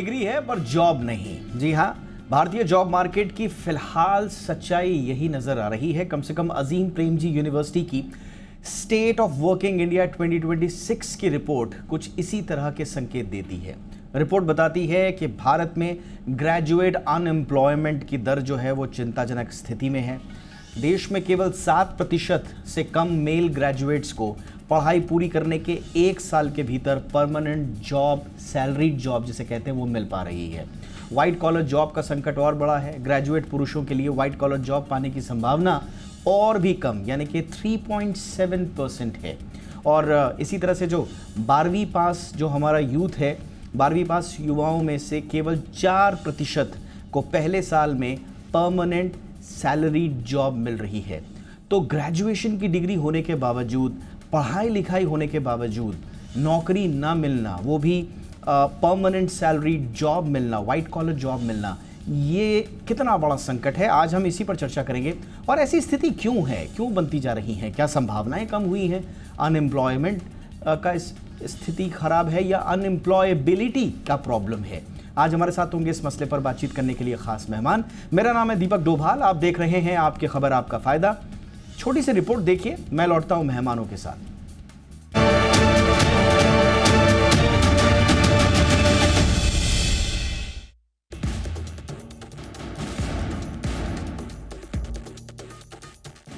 Degree है पर job नहीं। जी हाँ, भारतीय जॉब मार्केट की फिलहाल सच्चाई यही नजर आ रही है। कम से कम अजीम प्रेमजी यूनिवर्सिटी की स्टेट ऑफ वर्किंग इंडिया 2026 की रिपोर्ट कुछ इसी तरह के संकेत देती है। रिपोर्ट बताती है कि भारत में ग्रेजुएट अनएम्प्लॉयमेंट की दर जो है वो चिंताजनक स्थिति में है। देश में केवल 7% से कम मेल ग्रेजुएट्स को पढ़ाई पूरी करने के 1 साल के भीतर परमानेंट जॉब, सैलरीड जॉब जिसे कहते हैं, वो मिल पा रही है। वाइट कॉलर जॉब का संकट और बड़ा है। ग्रेजुएट पुरुषों के लिए वाइट कॉलर जॉब पाने की संभावना और भी कम, यानी कि 3.7% है। और इसी तरह से जो 12वीं पास जो हमारा यूथ है, 12वीं पास युवाओं में से केवल 4% को पहले साल में परमानेंट सैलरीड जॉब मिल रही है। तो ग्रेजुएशन की डिग्री होने के बावजूद, पढ़ाई लिखाई होने के बावजूद नौकरी ना मिलना, वो भी परमानेंट सैलरीड जॉब मिलना, वाइट कॉलर जॉब मिलना, ये कितना बड़ा संकट है। आज हम इसी पर चर्चा करेंगे। और ऐसी स्थिति क्यों है, क्यों बनती जा रही है? क्या संभावनाएं कम हुई हैं? अनएम्प्लॉयमेंट का स्थिति खराब है या अनएम्प्लॉयबिलिटी का प्रॉब्लम है? आज हमारे साथ होंगे इस मसले पर बातचीत करने के लिए खास मेहमान। मेरा नाम है दीपक डोभाल, आप देख रहे हैं आपकी खबर आपका फायदा। छोटी सी रिपोर्ट देखिए, मैं लौटता हूं मेहमानों के साथ।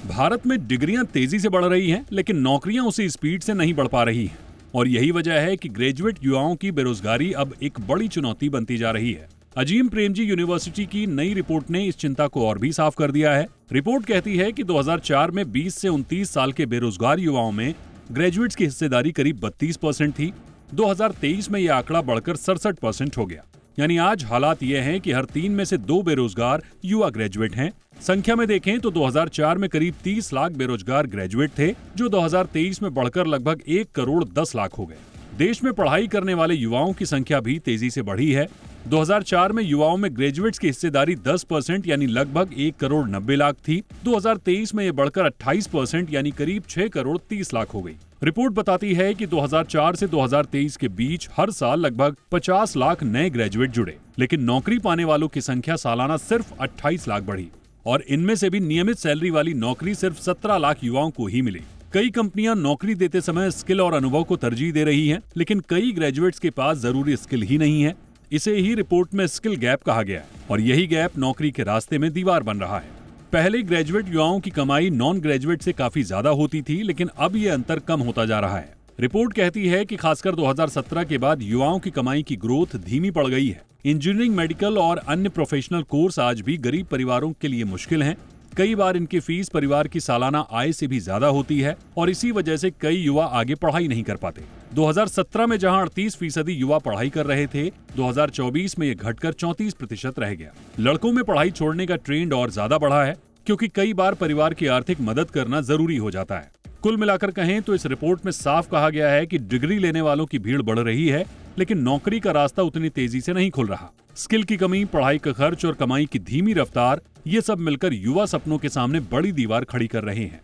भारत में डिग्रियां तेजी से बढ़ रही हैं, लेकिन नौकरियां उसी स्पीड से नहीं बढ़ पा रही हैं। और यही वजह है कि ग्रेजुएट युवाओं की बेरोजगारी अब एक बड़ी चुनौती बनती जा रही है। अजीम प्रेमजी यूनिवर्सिटी की नई रिपोर्ट ने इस चिंता को और भी साफ कर दिया है। रिपोर्ट कहती है कि 2004 में 20 से 29 साल के बेरोजगार युवाओं में ग्रेजुएट्स की हिस्सेदारी करीब 32% थी। 2023 में यह आंकड़ा बढ़कर 67% हो गया। यानी आज हालात ये हैं कि हर 3 में से 2 बेरोजगार युवा ग्रेजुएट हैं। संख्या में देखें तो 2004 में करीब 30 लाख बेरोजगार ग्रेजुएट थे, जो 2023 में बढ़कर लगभग 1 करोड़ 10 लाख हो गए। देश में पढ़ाई करने वाले युवाओं की संख्या भी तेजी से बढ़ी है। 2004 में युवाओं में ग्रेजुएट्स की हिस्सेदारी 10% यानी लगभग 1 करोड़ 90 लाख थी। 2023 में यह बढ़कर 28% यानी करीब 6 करोड़ 30 लाख हो गई। रिपोर्ट बताती है कि 2004 से 2023 के बीच हर साल लगभग 50 लाख नए ग्रेजुएट जुड़े, लेकिन नौकरी पाने वालों की संख्या सालाना सिर्फ 28 लाख बढ़ी। और इनमें से भी नियमित सैलरी वाली नौकरी सिर्फ 17 लाख युवाओं को ही मिली। कई कंपनियां नौकरी देते समय स्किल और अनुभव को तरजीह दे रही हैं, लेकिन कई ग्रेजुएट्स के पास जरूरी स्किल ही नहीं है। इसे ही रिपोर्ट में स्किल गैप कहा गया है, और यही गैप नौकरी के रास्ते में दीवार बन रहा है। पहले ग्रेजुएट युवाओं की कमाई नॉन ग्रेजुएट से काफी ज्यादा होती थी, लेकिन अब ये अंतर कम होता जा रहा है। रिपोर्ट कहती है कि खासकर 2017 के बाद युवाओं की कमाई की ग्रोथ धीमी पड़ गई है। इंजीनियरिंग, मेडिकल और अन्य प्रोफेशनल कोर्स आज भी गरीब परिवारों के लिए मुश्किल हैं। कई बार इनकी फीस परिवार की सालाना आय से भी ज्यादा होती है, और इसी वजह से कई युवा आगे पढ़ाई नहीं कर पाते। 2017 में जहां 38% युवा पढ़ाई कर रहे थे, 2024 में ये घटकर 34% रह गया। लड़कों में पढ़ाई छोड़ने का ट्रेंड और ज्यादा बढ़ा है, क्योंकि कई बार परिवार की आर्थिक मदद करना जरूरी हो जाता है। कुल मिलाकर कहें तो इस रिपोर्ट में साफ कहा गया है कि डिग्री लेने वालों की भीड़ बढ़ रही है, लेकिन नौकरी का रास्ता उतनी तेजी से नहीं खुल रहा। स्किल की कमी, पढ़ाई का खर्च और कमाई की धीमी रफ्तार, ये सब मिलकर युवा सपनों के सामने बड़ी दीवार खड़ी कर रहे हैं।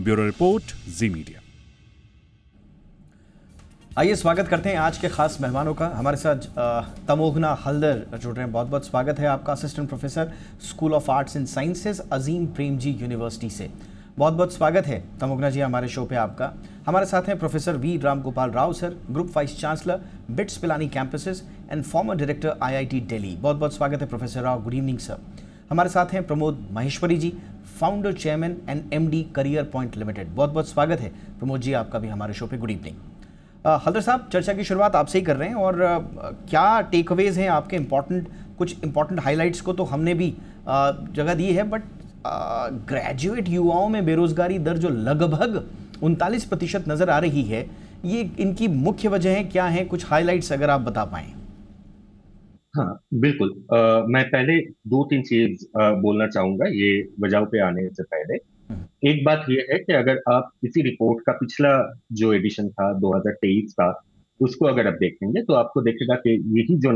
ब्यूरो रिपोर्ट, जी मीडिया। आइए स्वागत करते हैं आज के खास मेहमानों का। हमारे साथ तमोघना हल्दर जुड़ रहे हैं। बहुत बहुत स्वागत है आपका, assistant professor, school of arts and sciences, Azim Premji university से। बहुत बहुत स्वागत है तमोघना जी हमारे शो पे आपका। हमारे साथ हैं professor V Ram Gopal Rao sir, group vice chancellor, BITS Pilani campuses and former director IIT Delhi. बहुत बहुत स्वागत है professor Rao, good evening sir. हमारे साथ हैं Pramod Maheshwari ji, founder, chairman and MD career point limited. बहुत बहुत स्वागत है प्रमोद जी आपका भी हमारे शो पे, गुड इवनिंग। हल्दर साहब, चर्चा की शुरुआत आपसे ही कर रहे हैं, और क्या टेकअवेज हैं आपके? कुछ इंपॉर्टेंट हाइलाइट्स को तो हमने भी जगह दी है, बट ग्रेजुएट युवाओं में बेरोजगारी दर जो लगभग 39% नजर आ रही है, ये इनकी मुख्य वजहें क्या हैं? कुछ हाइलाइट्स अगर आप बता पाएं। हाँ, बिल्कुल। मैं पहले 2-3 चीज बोलना चाहूंगा ये वजहों पे आने से पहले। एक बात ये है कि अगर आप इसी रिपोर्ट का पिछला जो एडिशन था 2023 का, उसको अगर आप देखेंगे तो आपको देखेगा कि यही जो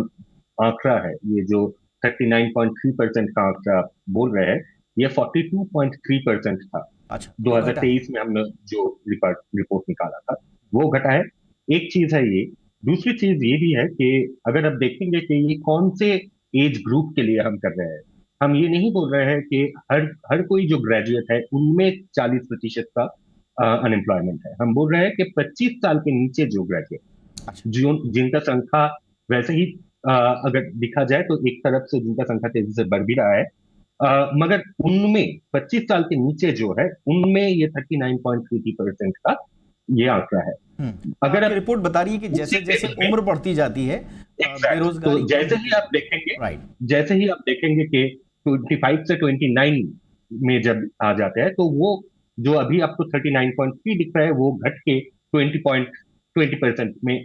आंकड़ा है, ये जो 39.3% का आंकड़ा आप बोल रहे हैं, ये 42.3% था। अच्छा, 2023 में हमने जो रिपोर्ट निकाला था वो घटा है। एक चीज है ये दूसरी चीज ये भी है कि अगर आप देखेंगे कि ये कौन से एज ग्रुप के लिए हम कर रहे हैं, हम ये नहीं बोल रहे हैं कि हर हर कोई जो ग्रेजुएट है उनमें 40% का अनएम्प्लॉयमेंट है। हम बोल रहे हैं कि 25 साल के नीचे जो ग्रेजुएट, अच्छा। जो जिनका संख्या वैसे ही अगर देखा जाए तो एक तरफ से जिनका संख्या तेजी से बढ़ भी रहा है, मगर उनमें 25 साल के नीचे जो है उनमें ये 39.3% का ये आंकड़ा है। अगर आपकी आप रिपोर्ट बता रही है कि जैसे उसी जैसे range में, उम्र बढ़ती जाती है exact, बेरोजगारी तो जैसे ही आप देखेंगे, राइट। जैसे ही आप देखेंगे कि 25 से 29 में जब आ जाते हैं तो वो जो अभी आपको 39.3 दिख रहा है वो घट के 20% में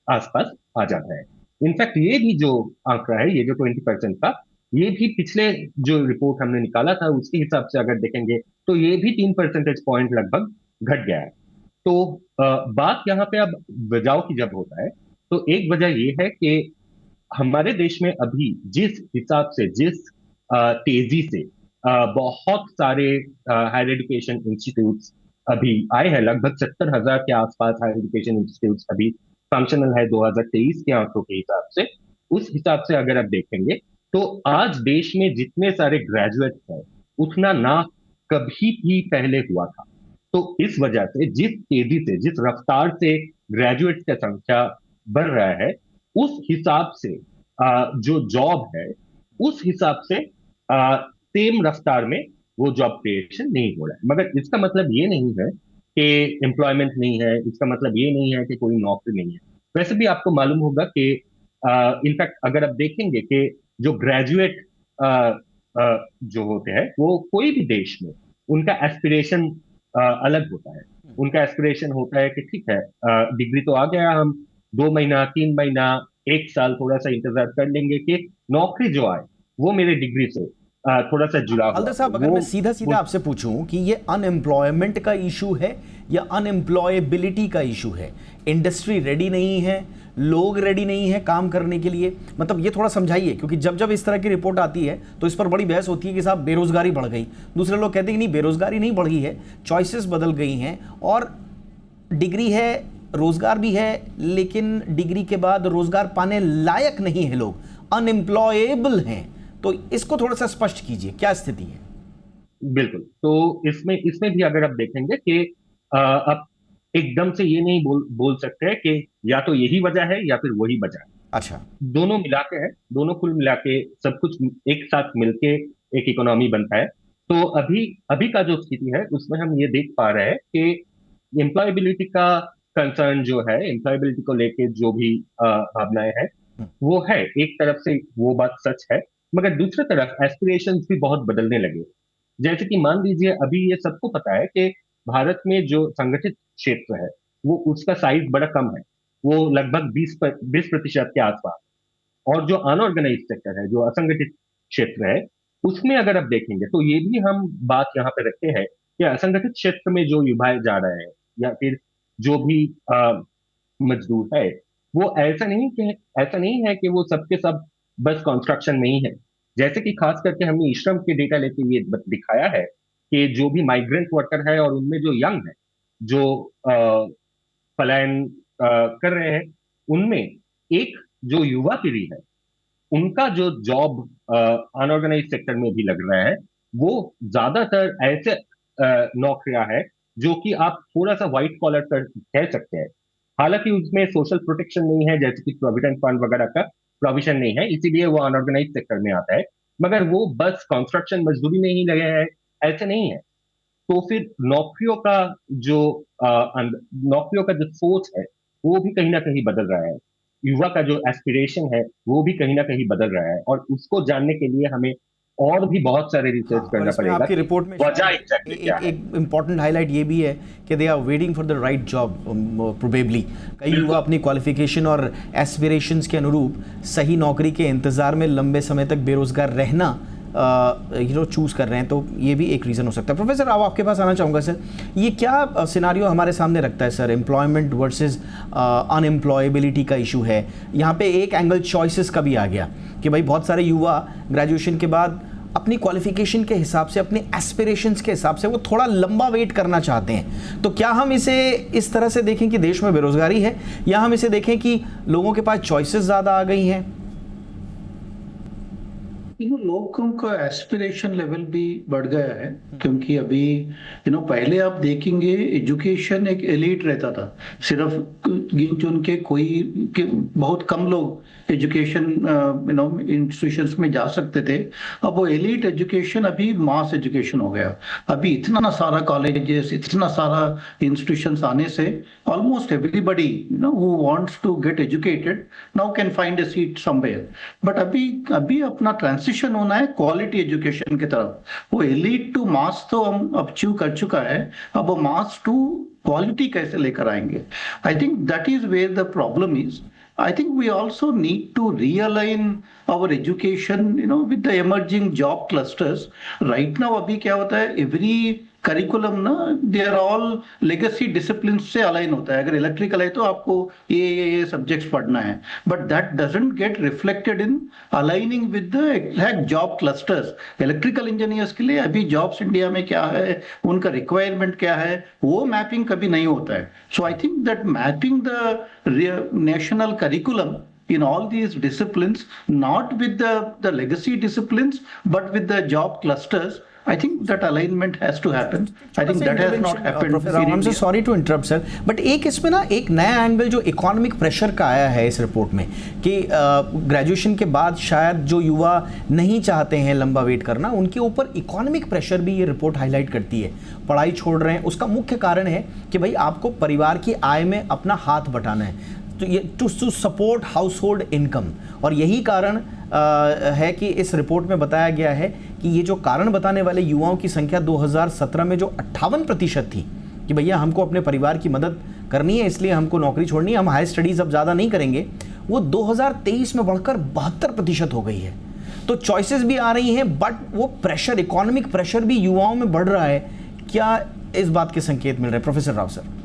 आसपास आ जाता है। इनफैक्ट ये भी जो आंकड़ा है, ये जो 20% का, ये भी पिछले जो रिपोर्ट हमने निकाला था उसके हिसाब से अगर देखेंगे तो ये भी 3 परसेंटेज पॉइंट लगभग घट गया है। तो बात यहाँ पे अब बचाव की जब होता है तो एक वजह ये है कि हमारे देश में अभी जिस हिसाब से, जिस तेजी से बहुत सारे हायर एजुकेशन इंस्टीट्यूट्स अभी आए हैं, लगभग 70,000 के आसपास हायर एजुकेशन इंस्टीट्यूट्स अभी फंक्शनल है 2023 के आंकड़ों के हिसाब से। उस हिसाब से अगर आप देखेंगे तो आज देश में जितने सारे ग्रेजुएट्स हैं उतना ना कभी भी पहले हुआ था। तो इस वजह से जिस तेजी से, जिस रफ्तार से ग्रेजुएट्स का संख्या बढ़ रहा है, उस हिसाब से जो जॉब है उस हिसाब से सेम रफ्तार में वो जॉब क्रिएशन नहीं हो रहा है। मगर इसका मतलब ये नहीं है कि एम्प्लॉयमेंट नहीं है, इसका मतलब ये नहीं है कि कोई नौकरी नहीं है। वैसे भी आपको मालूम होगा कि इनफैक्ट अगर आप देखेंगे कि जो ग्रेजुएट जो होते हैं वो कोई भी देश में उनका एस्पिरेशन अलग होता है। उनका एस्पिरेशन होता है कि ठीक है, डिग्री तो आ गया, हम 2 महीना, 3 महीना, 1 साल थोड़ा सा इंतजार कर लेंगे कि नौकरी जो आए वो मेरे डिग्री से थोड़ा सा जुड़ा हुआ हल्दर साहब, हो। अगर वो मैं सीधा सीधा आपसे पूछूं कि ये अनएम्प्लॉयमेंट का इशू है या अनएम्प्लॉयबिलिटी का इशू है, इंडस्ट्री रेडी नहीं है, लोग रेडी नहीं है काम करने के लिए, मतलब ये थोड़ा समझाइए, क्योंकि जब जब इस तरह की रिपोर्ट आती है तो इस पर बड़ी बहस होती है कि साहब बेरोजगारी बढ़ गई, दूसरे लोग कहते हैं कि नहीं बेरोजगारी नहीं बढ़ी है, चॉइसेस बदल गई हैं और डिग्री है, रोजगार भी है, लेकिन डिग्री के बाद रोजगार पाने लायक नहीं है, लोग अनएम्प्लॉयेबल हैं। तो इसको थोड़ा सा स्पष्ट कीजिए, क्या स्थिति है? बिल्कुल। तो इसमें इसमें भी अगर आप देखेंगे कि आप एकदम से ये नहीं बोल सकते हैं कि या तो यही वजह है या फिर वही वजह है। अच्छा। दोनों मिला के है, दोनों कुल मिला के सब कुछ एक साथ मिलके एक इकोनॉमी बनता है। तो अभी अभी का जो स्थिति है उसमें हम ये देख पा रहे हैं कि एम्प्लॉयबिलिटी का कंसर्न जो है, एम्प्लॉयबिलिटी को लेके जो भी भावनाएं हैं वो है, एक तरफ से वो बात सच है, मगर दूसरी तरफ एस्पिरेशंस भी बहुत बदलने लगे। जैसे कि मान लीजिए अभी ये सबको पता है कि भारत में जो संगठित क्षेत्र है वो उसका साइज बड़ा कम है, वो लगभग 20% के आसपास। और जो अनऑर्गेनाइज सेक्टर है, जो असंगठित क्षेत्र है, उसमें अगर आप देखेंगे तो ये भी हम बात यहाँ पे रखते हैं कि असंगठित क्षेत्र में जो युवाएं जा रहे हैं या फिर जो भी मजदूर है, वो ऐसा नहीं है कि वो सबके सब बस कंस्ट्रक्शन में ही है। जैसे कि खास करके हमने श्रम के डेटा लेके ये दिखाया है कि जो भी माइग्रेंट वर्कर है और उनमें जो यंग है, जो पलायन कर रहे हैं, उनमें एक जो युवा पीढ़ी है उनका जो जॉब अनऑर्गेनाइज सेक्टर में भी लग रहा है, वो ज्यादातर ऐसे नौकरियां है जो कि आप थोड़ा सा व्हाइट कॉलर कर कह सकते हैं। हालांकि उसमें सोशल प्रोटेक्शन नहीं है, जैसे कि प्रोविडेंट फंड वगैरह का प्रोविजन नहीं है, इसीलिए वो अनऑर्गेनाइज सेक्टर में आता है। मगर वो बस कंस्ट्रक्शन मजदूरी में ही लगे हैं ऐसे नहीं है। तो फिर जो नौकरियों का जो सोच है वो भी कहीं ना कहीं बदल रहा है। युवा का जो एस्पिरेशन है वो भी कहीं ना कहीं बदल रहा है, और उसको जानने के लिए हमें और भी बहुत सारे रिसर्च हाँ, और करना इसमें पड़ेगा आपकी कि रिपोर्ट में वजह शायद एग्जैक्टली क्या है। एक इम्पॉर्टेंट हाईलाइट ये भी है कि they are waiting for the right job probably. कई युवा अपनी क्वालिफिकेशन और एस्पिरेशंस के अनुरूप सही नौकरी के इंतजार में लंबे समय तक बेरोजगार रहना चूज़ कर रहे हैं, तो ये भी एक रीज़न हो सकता है। प्रोफेसर, अब आपके पास आना चाहूँगा सर, ये क्या सिनारियो हमारे सामने रखता है सर, एम्प्लॉयमेंट वर्सेस अनएम्प्लॉयबिलिटी का इशू है। यहाँ पे एक एंगल चॉइसेस का भी आ गया कि भाई बहुत सारे युवा ग्रेजुएशन के बाद अपनी क्वालिफिकेशन के हिसाब से, अपने एस्पिरेशंस के हिसाब से वो थोड़ा लंबा वेट करना चाहते हैं। तो क्या हम इसे इस तरह से देखें कि देश में बेरोजगारी है, या हम इसे देखें कि लोगों के पास चॉइसेस ज़्यादा आ गई हैं? लोगों का एस्पिरेशन लेवल भी बढ़ गया है, क्योंकि अभी पहले आप देखेंगे एजुकेशन एक एलीट रहता था, सिर्फ गिन चुन के बहुत कम लोग एजुकेशन इंस्टीट्यूशंस में जा सकते थे। अब वो एलीट एजुकेशन अभी मास एजुकेशन हो गया। अभी इतना सारा कॉलेजेस, इतना सारा इंस्टीट्यूशंस आने से almost everybody who wants to get educated now can find a seat somewhere. But अभी अपना ट्रांसिशन होना है क्वालिटी एजुकेशन की तरफ। वो एलीट टू मास तो हम अब अचीव कर चुका है, अब वो मास टू क्वालिटी कैसे लेकर आएंगे? I think that is where the problem is. I think we also need to realign our education, with the emerging job clusters. Right now, अभी क्या होता है, every curriculum ना, they are all legacy disciplines से align होता है। अगर electrical है तो आपको ये सब्जेक्ट्स पढ़ना है, but that doesn't get reflected in aligning with the exact job clusters. Electrical engineers के लिए अभी जॉब्स इंडिया में क्या है, उनका रिक्वायरमेंट क्या है, वो मैपिंग कभी नहीं होता है। So I think that mapping the national curriculum in all these disciplines, not with the legacy disciplines, but with the job clusters, I think that alignment has to happen. I think that has not happened. Professor Rao, I'm so sorry to interrupt, sir. But एक इसमें ना एक नया angle जो economic pressure का आया है इस रिपोर्ट में, कि ग्रेजुएशन के बाद शायद जो युवा नहीं चाहते हैं लंबा वेट करना, उनके ऊपर इकोनॉमिक प्रेशर भी ये रिपोर्ट हाईलाइट करती है। पढ़ाई छोड़ रहे हैं, उसका मुख्य कारण है कि भाई आपको परिवार की आय में अपना हाथ बटाना है, तो ये to support household income. और यही कारण है कि इस रिपोर्ट में बताया गया है कि ये जो कारण बताने वाले युवाओं की संख्या 2017 में जो 58% थी कि भैया हमको अपने परिवार की मदद करनी है, इसलिए हमको नौकरी छोड़नी है, हम हाई स्टडीज़ अब ज़्यादा नहीं करेंगे, वो 2023 में बढ़कर 72% हो गई है। तो चॉइसेस भी आ रही हैं, बट वो प्रेशर, इकोनॉमिक प्रेशर भी युवाओं में बढ़ रहा है। क्या इस बात के संकेत मिल रहे हैं professor Rao sir?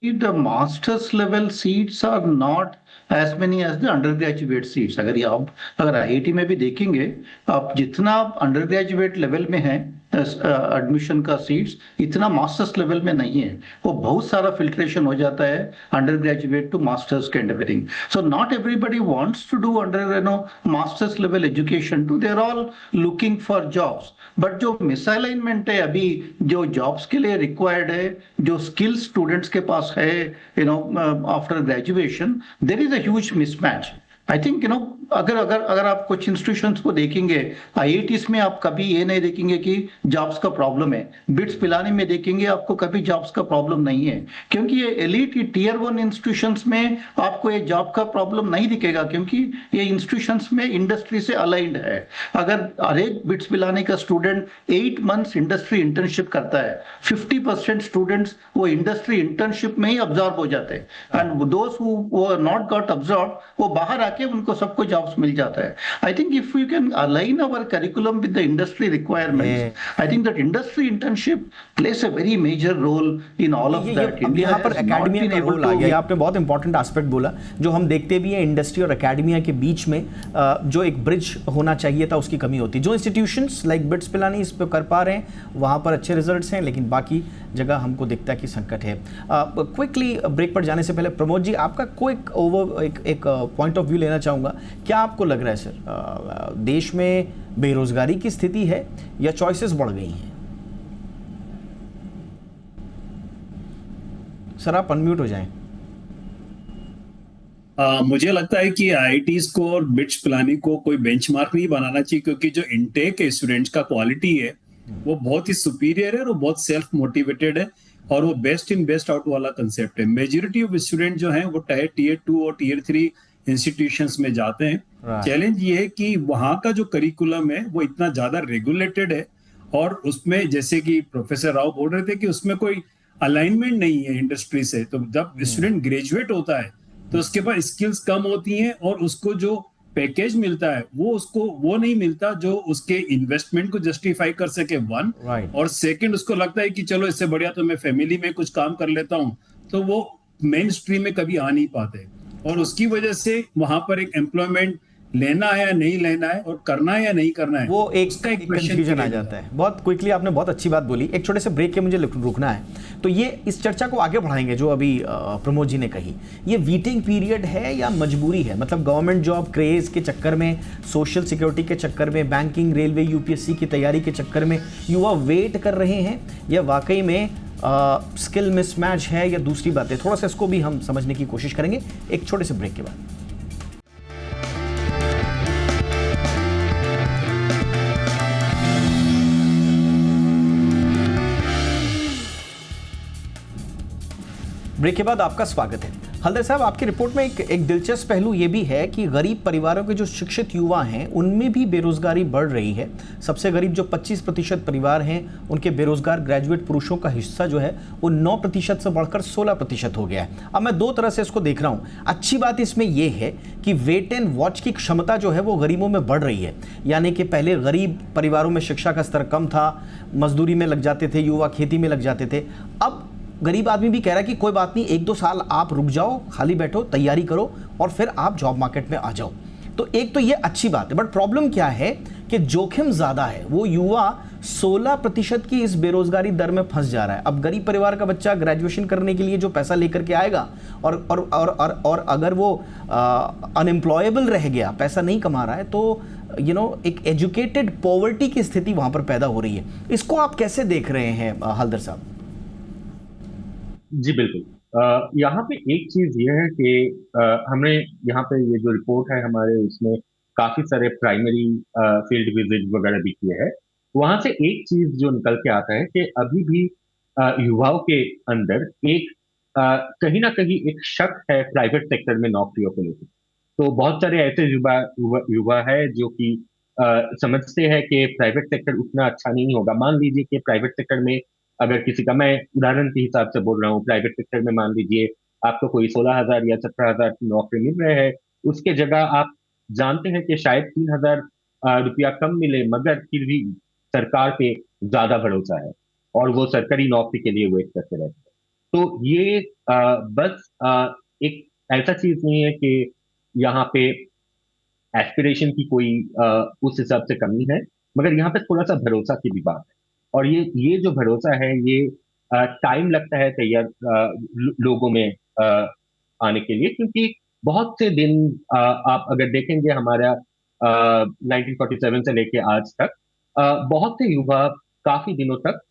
The master's level seats are not as many as the undergraduate seats. अगर IIT में भी देखेंगे, आप जितना अंडर ग्रेजुएट लेवल में है एडमिशन का सीट्स, इतना मास्टर्स लेवल में नहीं है। वो बहुत सारा फिल्ट्रेशन हो जाता है undergraduate to masters kind of thing. So not everybody wants to do under masters level education too, they are all looking for jobs. But जो मिसअलाइनमेंट है अभी, जो जॉब्स के लिए रिक्वायर्ड है, जो स्किल्स स्टूडेंट्स के पास है after graduation, there is a huge mismatch. I think अगर आप कुछ इंस्टीट्यूशंस को देखेंगे, आईआईटीज में आप कभी ये नहीं देखेंगे कि जॉब्स का प्रॉब्लम है। बिट्स पिलानी में देखेंगे, आपको कभी जॉब्स का प्रॉब्लम नहीं है, क्योंकि ये एलीट टीयर 1 इंस्टीट्यूशंस में आपको ये जॉब का प्रॉब्लम नहीं दिखेगा, क्योंकि ये इंस्टीट्यूशंस में इंडस्ट्री से अलाइंड है। अगर हर एक बिट्स पिलानी का स्टूडेंट 8 मंथ्स इंडस्ट्री इंटर्नशिप करता है, 50% स्टूडेंट्स वो इंडस्ट्री इंटर्नशिप में ही ऑब्जॉर्व हो जाते हैं, and those who not got absorb, वो बाहर आके उनको सबको जॉब्स मिल जाता है। I think if you can align our curriculum with the industry requirements, I think that industry internship plays a very major role in all of that. India पर academia का रोल आ गया। आपने बहुत इंपॉर्टेंट एस्पेक्ट बोला, जो हम देखते भी हैं इंडस्ट्री और एकेडमिया के बीच में जो एक ब्रिज होना चाहिए था, उसकी कमी होती है। जो इंस्टीट्यूशंस लाइक बिट्स पिलानी इस पर कर पा रहे हैं, वहाँ पर अच्छे रिजल्ट्स हैं, लेकिन बाकी जगह हमको दिखता है कि संकट है। क्विकली ब्रेक पर जाने से पहले प्रमोद जी, आपका क्विक एक पॉइंट ऑफ व्यू लेना चाहूँगा। क्या आपको लग रहा है सर, देश में बेरोजगारी की स्थिति है या चॉइसेस बढ़ गई हैं? सर आप अनम्यूट हो जाएं। मुझे लगता है कि आईआईटीज को और बिट्स पिलानी को कोई बेंचमार्क नहीं बनाना चाहिए, क्योंकि जो इनटेक है स्टूडेंट्स का क्वालिटी है वो बहुत ही सुपीरियर है और बहुत सेल्फ मोटिवेटेड है, और वो बेस्ट इन बेस्ट आउट वाला कंसेप्ट है। मेजॉरिटी ऑफ स्टूडेंट जो हैं वो टीयर 2 और टीयर 3 इंस्टीट्यूशंस में जाते हैं। चैलेंज ये है कि वहाँ का जो करिकुलम है वो इतना ज्यादा रेगुलेटेड है, और उसमें जैसे कि प्रोफेसर राव बोल रहे थे कि उसमें कोई अलाइनमेंट नहीं है इंडस्ट्री से। तो जब स्टूडेंट ग्रेजुएट होता है तो उसके पास स्किल्स कम होती हैं, और उसको जो पैकेज मिलता है वो उसको वो नहीं मिलता जो उसके इन्वेस्टमेंट को जस्टिफाई कर सके, वन। और सेकंड, उसको लगता है कि चलो इससे बढ़िया तो मैं फैमिली में कुछ काम कर लेता हूँ, तो वो मेन स्ट्रीम में कभी आ नहीं पाते, और उसकी वजह से वहां पर एक एम्प्लॉयमेंट लेना है या नहीं लेना है और करना है या नहीं करना है, वो एक उसका एक कंफ्यूजन आ जाता है। बहुत क्विकली आपने बहुत अच्छी बात बोली। एक छोटे से ब्रेक के मुझे रुकना है, तो ये इस चर्चा को आगे बढ़ाएंगे जो अभी प्रमोद जी ने कही। ये वेटिंग पीरियड है या मजबूरी है? मतलब गवर्नमेंट जॉब क्रेज के चक्कर में, सोशल सिक्योरिटी के चक्कर में, बैंकिंग, रेलवे, यूपीएससी की तैयारी के चक्कर में युवा वेट कर रहे हैं, या वाकई में स्किल मिसमैच है, या दूसरी बातें? थोड़ा सा इसको भी हम समझने की कोशिश करेंगे एक छोटे से ब्रेक के बाद। ब्रेक के बाद आपका स्वागत है। हल्दर साहब, आपकी रिपोर्ट में एक दिलचस्प पहलू ये भी है कि गरीब परिवारों के जो शिक्षित युवा हैं उनमें भी बेरोजगारी बढ़ रही है। सबसे गरीब जो 25% परिवार हैं उनके बेरोजगार ग्रेजुएट पुरुषों का हिस्सा जो है वो 9% से बढ़कर 16% हो गया है। अब मैं दो तरह से इसको देख रहा हूँ। अच्छी बात इसमें यह है कि वेट एंड वॉच की क्षमता जो है वो गरीबों में बढ़ रही है, यानी कि पहले गरीब परिवारों में शिक्षा का स्तर कम था, मजदूरी में लग जाते थे युवा, खेती में लग जाते थे। अब गरीब आदमी भी कह रहा है कि कोई बात नहीं, 1-2 साल आप रुक जाओ, खाली बैठो, तैयारी करो और फिर आप जॉब मार्केट में आ जाओ। तो एक तो ये अच्छी बात है, बट प्रॉब्लम क्या है कि जोखिम ज़्यादा है। वो युवा 16% की इस बेरोजगारी दर में फंस जा रहा है। अब गरीब परिवार का बच्चा ग्रेजुएशन करने के लिए जो पैसा लेकर के आएगा और अगर वो अनएम्प्लॉयबल रह गया, पैसा नहीं कमा रहा है, तो एक एजुकेटेड पॉवर्टी की स्थिति वहाँ पर पैदा हो रही है। इसको आप कैसे देख रहे हैं हल्दर साहब? जी बिल्कुल। यहाँ पे एक चीज ये है कि हमने यहाँ पे ये जो रिपोर्ट है हमारे, उसमें काफी सारे प्राइमरी फील्ड विजिट वगैरह भी किए हैं। वहां से एक चीज जो निकल के आता है कि अभी भी युवाओं के अंदर एक कहीं ना कहीं एक शक है प्राइवेट सेक्टर में नौकरियों को लेकर। तो बहुत सारे ऐसे युवा है जो कि समझते हैं कि प्राइवेट सेक्टर उतना अच्छा नहीं होगा। मान लीजिए कि प्राइवेट सेक्टर में अगर किसी का, मैं उदाहरण के हिसाब से बोल रहा हूँ, प्राइवेट सेक्टर में मान लीजिए आपको कोई 16,000 या 17,000 की नौकरी मिल रहे हैं, उसके जगह आप जानते हैं कि शायद 3,000 रुपया कम मिले, मगर फिर भी सरकार पे ज्यादा भरोसा है और वो सरकारी नौकरी के लिए वेट करते रहते हैं। तो ये बस एक ऐसा चीज नहीं है कि यहाँ पे एस्पिरेशन की कोई उस हिसाब से कमी है, मगर यहाँ पे थोड़ा सा भरोसा की भी बात है। और ये जो भरोसा है, ये टाइम लगता है तैयार लोगों में आने के लिए, क्योंकि बहुत से दिन आप अगर देखेंगे हमारा 1947 से लेके आज तक बहुत से युवा काफी दिनों तक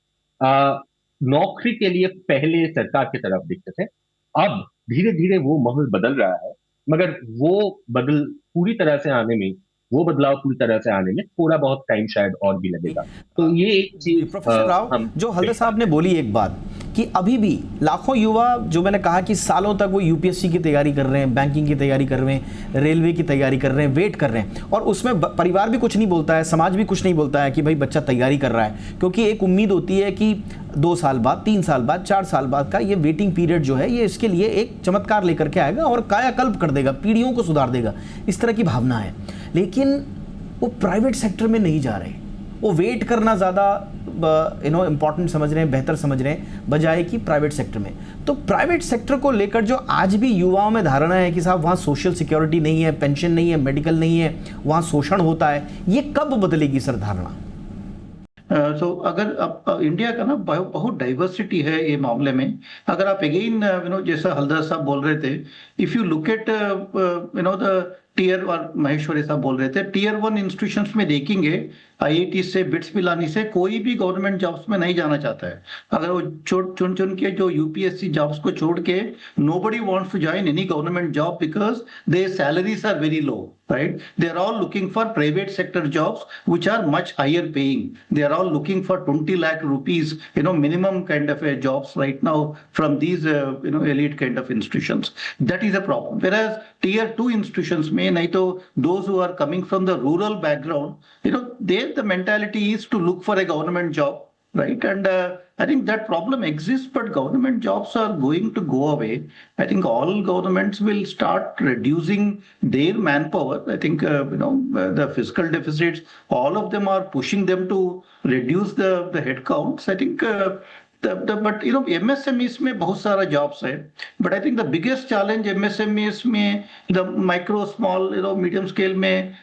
नौकरी के लिए पहले सरकार की तरफ दिखते थे। अब धीरे धीरे वो माहौल बदल रहा है, मगर वो बदल पूरी तरह से आने में, वो बदलाव पूरी तरह से आने में थोड़ा बहुत टाइम शायद और भी लगेगा। तो ये एक चीज प्रोफेसर राव, जो हल्दर साहब ने बोली एक बात कि अभी भी लाखों युवा, जो मैंने कहा कि सालों तक वो यूपीएससी की तैयारी कर रहे हैं, बैंकिंग की तैयारी कर रहे हैं, रेलवे की तैयारी कर रहे हैं, वेट कर रहे हैं, और उसमें परिवार भी कुछ नहीं बोलता है, समाज भी कुछ नहीं बोलता है कि भाई बच्चा तैयारी कर रहा है, क्योंकि एक उम्मीद होती है कि 2 साल बाद, 3 साल बाद, 4 साल बाद का ये वेटिंग पीरियड जो है ये इसके लिए एक चमत्कार लेकर के आएगा और कायाकल्प कर देगा, पीढ़ियों को सुधार देगा, इस तरह की भावना है। लेकिन वो प्राइवेट सेक्टर में नहीं जा रहे, वो वेट करना ज़्यादा इंपॉर्टेंट समझ रहे हैं, बेहतर समझ रहे हैं, बजाय कि प्राइवेट सेक्टर में। तो प्राइवेट सेक्टर को लेकर जो आज भी युवाओं में धारणा है कि साहब वहाँ सोशल सिक्योरिटी नहीं है, पेंशन नहीं है, मेडिकल नहीं है, वहाँ शोषण होता है, ये कब बदलेगी सर धारणा? तो अगर अब इंडिया का ना बहुत डाइवर्सिटी है ये मामले में। अगर आप अगेन जैसा हल्दर साहब बोल रहे थे, if you look at the tier, और महेश्वरी साहब बोल रहे थे, टीयर 1 इंस्टीट्यूशंस में देखेंगे, आईआईटी से, बिट्स पिलानी से कोई भी गवर्नमेंट जॉब्स में नहीं जाना चाहता है। अगर वो चुन के जो यूपीएससी जॉब्स को छोड़ के, nobody wants to join any government job because their salaries are very low, right? They are all looking for private sector jobs which are much higher paying. They are all looking for 20 lakh rupees, minimum kind of jobs right now from these, elite kind of institutions. That is a problem. Whereas tier 2 institutions में, नहीं तो those who are coming from the rural background, there the mentality is to look for a government job, right? And I think that problem exists, but government jobs are going to go away. I think all governments will start reducing their manpower. I think the fiscal deficits, all of them are pushing them to reduce the headcounts. I think but MSMEs में बहुत सारा jobs है, but I think the biggest challenge MSMEs में, the micro small medium scale में,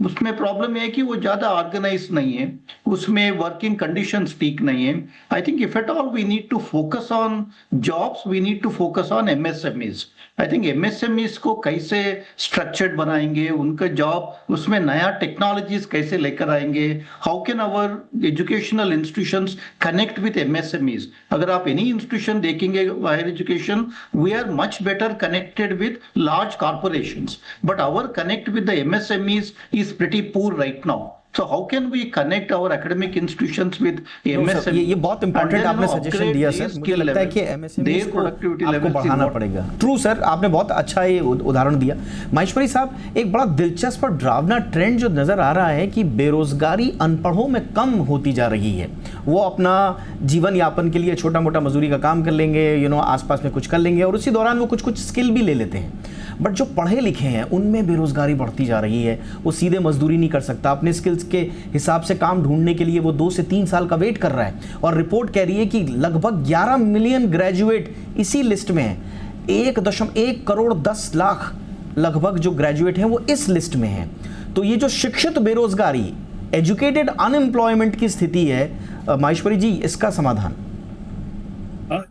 उसमें problem है कि वो ज्यादा ऑर्गेनाइज नहीं है, उसमें वर्किंग कंडीशंस ठीक नहीं है. I think if at all we need to focus on jobs, we need to focus on MSMEs. I think MSMEs को कैसे स्ट्रक्चर्ड बनाएंगे, उनका जॉब उसमें नया टेक्नोलॉजीज कैसे लेकर आएंगे, how can our educational institutions connect with MSMEs. अगर आप एनी इंस्टीट्यूशन देखेंगे higher education, we are much better connected with large corporations, but our connect with the MSMEs is pretty poor right now. So how can we connect our academic institutions with MSME? ये बहुत important आपने suggestion दिया sir. मुझे लगता है कि MSME को आपको बढ़ाना पड़ेगा. ट्रू सर, आपने बहुत अच्छा ये उदाहरण दिया. माहेश्वरी साहब, एक बड़ा दिलचस्प और डरावना ट्रेंड जो नजर आ रहा है कि बेरोजगारी अनपढ़ों में कम होती जा रही है. वो अपना जीवन यापन के लिए छोटा मोटा मजदूरी का काम कर लेंगे, आसपास में कुछ कर लेंगे और उसी दौरान वो कुछ स्किल भी ले लेते हैं. बट जो पढ़े लिखे हैं उनमें बेरोजगारी बढ़ती जा रही है. वो सीधे मजदूरी नहीं कर सकता, अपने स्किल्स के हिसाब से काम ढूंढने के लिए वो 2 से 3 साल का वेट कर रहा है. और रिपोर्ट कह रही है कि लगभग 11 मिलियन ग्रेजुएट इसी लिस्ट में हैं. 1.1 करोड़ 10 लाख लगभग जो ग्रेजुएट हैं वो इस लिस्ट में हैं. तो ये जो शिक्षित बेरोजगारी, एजुकेटेड अनएम्प्लॉयमेंट की स्थिति है, माहेश्वरी जी, इसका समाधान?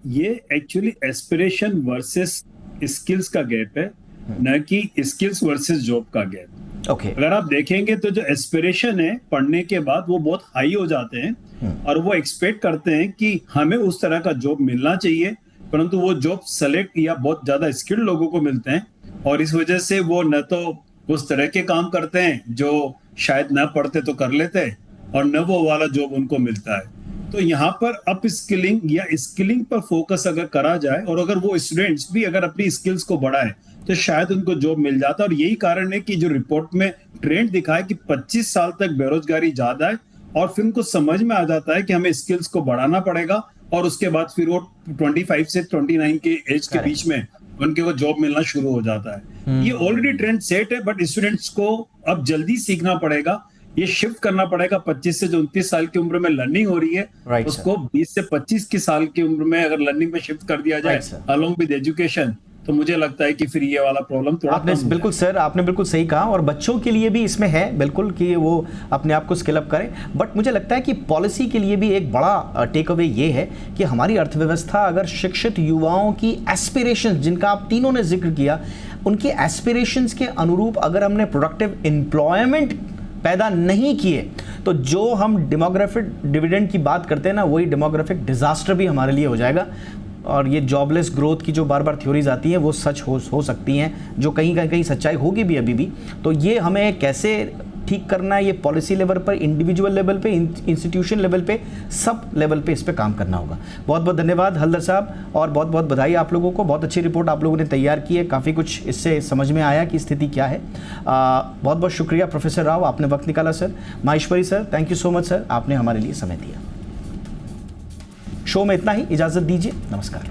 ये एक्चुअली एस्पिरेशन वर्सेस स्किल्स का गैप है, न कि स्किल्स वर्सेस जॉब का गैप. Okay. अगर आप देखेंगे तो जो एस्पिरेशन है पढ़ने के बाद वो बहुत हाई हो जाते हैं और वो एक्सपेक्ट करते हैं कि हमें उस तरह का जॉब मिलना चाहिए, परंतु वो जॉब सेलेक्ट या बहुत ज्यादा स्किल्ड लोगों को मिलते हैं और इस वजह से वो न तो उस तरह के काम करते हैं जो शायद न पढ़ते तो कर लेते और न वो वाला जॉब उनको मिलता है. तो यहाँ पर अप स्किलिंग या स्किलिंग पर फोकस अगर करा जाए और अगर वो स्टूडेंट्स भी अगर अपनी स्किल्स को बढ़ाए तो शायद उनको जॉब मिल जाता है. और यही कारण है कि जो रिपोर्ट में ट्रेंड दिखा है कि 25 साल तक बेरोजगारी ज्यादा है और फिर उनको समझ में आ जाता है कि हमें स्किल्स को बढ़ाना पड़ेगा और उसके बाद फिर वो 25 से 29 के एज के बीच में उनके को जॉब मिलना शुरू हो जाता है. ये ऑलरेडी ट्रेंड सेट है, बट स्टूडेंट्स को अब जल्दी सीखना पड़ेगा, ये शिफ्ट करना पड़ेगा. 25 से जो 29 साल की उम्र में लर्निंग हो रही है उसको 20 से 25 की साल की उम्र में अगर लर्निंग में शिफ्ट कर दिया जाए अलोंग विद एजुकेशन, तो मुझे लगता है कि फिर ये वाला प्रॉब्लम थोड़ा आपने बिल्कुल सर, आपने बिल्कुल सही कहा. और बच्चों के लिए भी इसमें है बिल्कुल कि वो अपने आप को स्किल अप करें. बट मुझे लगता है कि पॉलिसी के लिए भी एक बड़ा टेक अवे ये है कि हमारी अर्थव्यवस्था अगर शिक्षित युवाओं की एस्पिरेशंस, जिनका आप तीनों ने जिक्र किया, उनकी एस्पिरेशंस के अनुरूप अगर हमने प्रोडक्टिव एम्प्लॉयमेंट पैदा नहीं किए तो जो हम डेमोग्राफिक डिविडेंड की बात करते हैं ना, वही डेमोग्राफिक डिजास्टर भी हमारे लिए हो जाएगा. और ये जॉबलेस ग्रोथ की जो बार बार थ्योरीज आती हैं वो सच हो सकती हैं, जो कहीं सच्चाई होगी भी अभी भी. तो ये हमें कैसे ठीक करना है, ये पॉलिसी लेवल पर, इंडिविजुअल लेवल पे, इंस्टीट्यूशन लेवल पे, सब लेवल पे इस पे काम करना होगा. बहुत बहुत धन्यवाद हल्दर साहब और बहुत बहुत बधाई आप लोगों को. बहुत अच्छी रिपोर्ट आप लोगों ने तैयार की है, काफ़ी कुछ इससे समझ में आया कि स्थिति क्या है. बहुत बहुत शुक्रिया प्रोफेसर राव, आपने वक्त निकाला sir. Maheshwari sir, thank you so much sir, आपने हमारे लिए समय दिया. शो में इतना ही, इजाज़त दीजिए, नमस्कार.